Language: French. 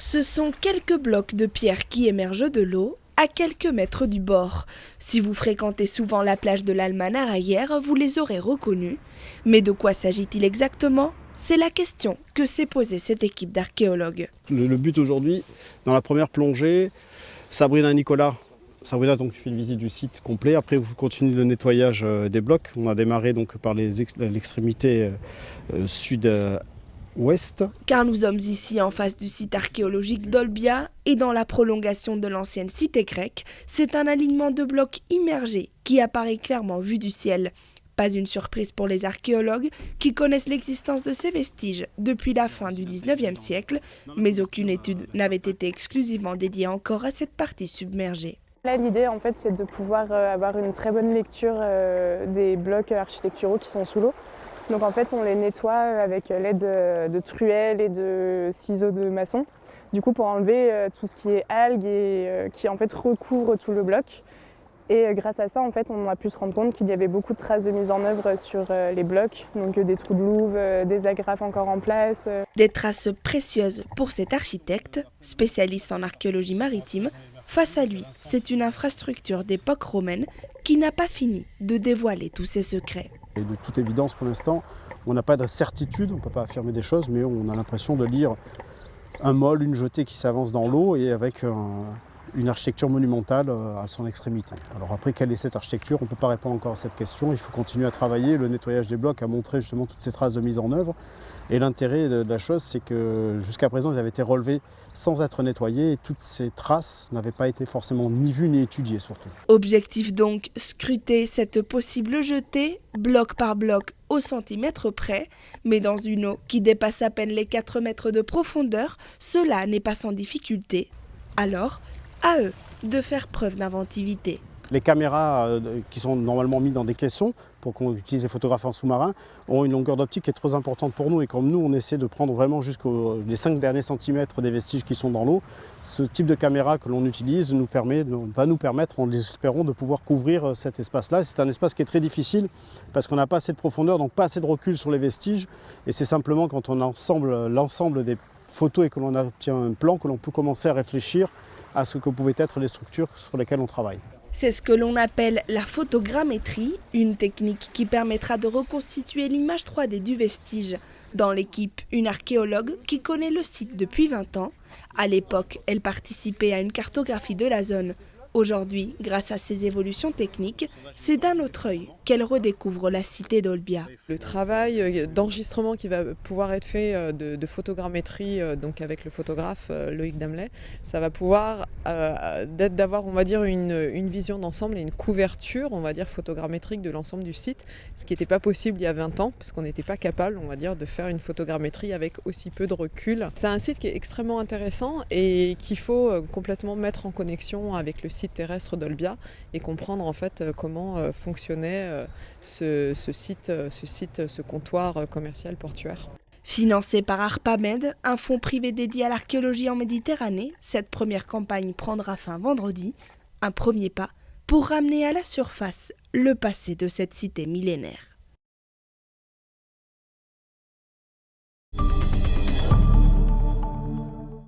Ce sont quelques blocs de pierre qui émergent de l'eau à quelques mètres du bord. Si vous fréquentez souvent la plage de l'Almanara, vous les aurez reconnus. Mais de quoi s'agit-il exactement ? C'est la question que s'est posée cette équipe d'archéologues. Le but aujourd'hui, dans la première plongée, Sabrina Nicolas, donc tu fais une visite du site complet. Après, vous continuez le nettoyage des blocs. On a démarré donc par l'extrémité sud-ouest. Car nous sommes ici en face du site archéologique d'Olbia et dans la prolongation de l'ancienne cité grecque, c'est un alignement de blocs immergés qui apparaît clairement vu du ciel. Pas une surprise pour les archéologues qui connaissent l'existence de ces vestiges depuis la fin du 19e siècle, mais aucune étude n'avait été exclusivement dédiée encore à cette partie submergée. Là, l'idée, en fait, c'est de pouvoir avoir une très bonne lecture des blocs architecturaux qui sont sous l'eau. Donc, en fait, on les nettoie avec l'aide de truelles et de ciseaux de maçon. Du coup, pour enlever tout ce qui est algues et qui, en fait, recouvre tout le bloc. Et grâce à ça, en fait, on a pu se rendre compte qu'il y avait beaucoup de traces de mise en œuvre sur les blocs. Donc, des trous de louve, des agrafes encore en place. Des traces précieuses pour cet architecte, spécialiste en archéologie maritime. Face à lui, c'est une infrastructure d'époque romaine qui n'a pas fini de dévoiler tous ses secrets. Et de toute évidence, pour l'instant, on n'a pas de certitude, on ne peut pas affirmer des choses, mais on a l'impression de lire un môle, une jetée qui s'avance dans l'eau et avec une architecture monumentale à son extrémité. Alors après, quelle est cette architecture ? On ne peut pas répondre encore à cette question. Il faut continuer à travailler. Le nettoyage des blocs a montré justement toutes ces traces de mise en œuvre. Et l'intérêt de la chose, c'est que jusqu'à présent, ils avaient été relevés sans être nettoyés et toutes ces traces n'avaient pas été forcément ni vues ni étudiées surtout. Objectif donc, scruter cette possible jetée, bloc par bloc au centimètre près, mais dans une eau qui dépasse à peine les 4 mètres de profondeur, cela n'est pas sans difficulté. Alors, à eux de faire preuve d'inventivité. Les caméras qui sont normalement mises dans des caissons pour qu'on utilise les photographes en sous-marin ont une longueur d'optique qui est très importante pour nous et comme nous on essaie de prendre vraiment jusqu'aux 5 derniers centimètres des vestiges qui sont dans l'eau, ce type de caméra que l'on utilise va nous permettre, en l'espérant, de pouvoir couvrir cet espace-là. C'est un espace qui est très difficile parce qu'on n'a pas assez de profondeur, donc pas assez de recul sur les vestiges et c'est simplement quand on ensemble l'ensemble des photos et que l'on obtient un plan que l'on peut commencer à réfléchir à ce que pouvaient être les structures sur lesquelles on travaille. C'est ce que l'on appelle la photogrammétrie, une technique qui permettra de reconstituer l'image 3D du vestige. Dans l'équipe, une archéologue qui connaît le site depuis 20 ans. À l'époque, elle participait à une cartographie de la zone. Aujourd'hui, grâce à ces évolutions techniques, c'est d'un autre œil qu'elle redécouvre la cité d'Olbia. Le travail d'enregistrement qui va pouvoir être fait de photogrammétrie, donc avec le photographe Loïc Damelet, ça va pouvoir d'avoir, on va dire, une vision d'ensemble et une couverture, on va dire, photogrammétrique de l'ensemble du site, ce qui n'était pas possible il y a 20 ans, parce qu'on n'était pas capable, on va dire, de faire une photogrammétrie avec aussi peu de recul. C'est un site qui est extrêmement intéressant et qu'il faut complètement mettre en connexion avec le site terrestre d'Olbia et comprendre en fait comment fonctionnait ce site, ce comptoir commercial portuaire. Financé par ARPAMED, un fonds privé dédié à l'archéologie en Méditerranée, cette première campagne prendra fin vendredi. Un premier pas pour ramener à la surface le passé de cette cité millénaire.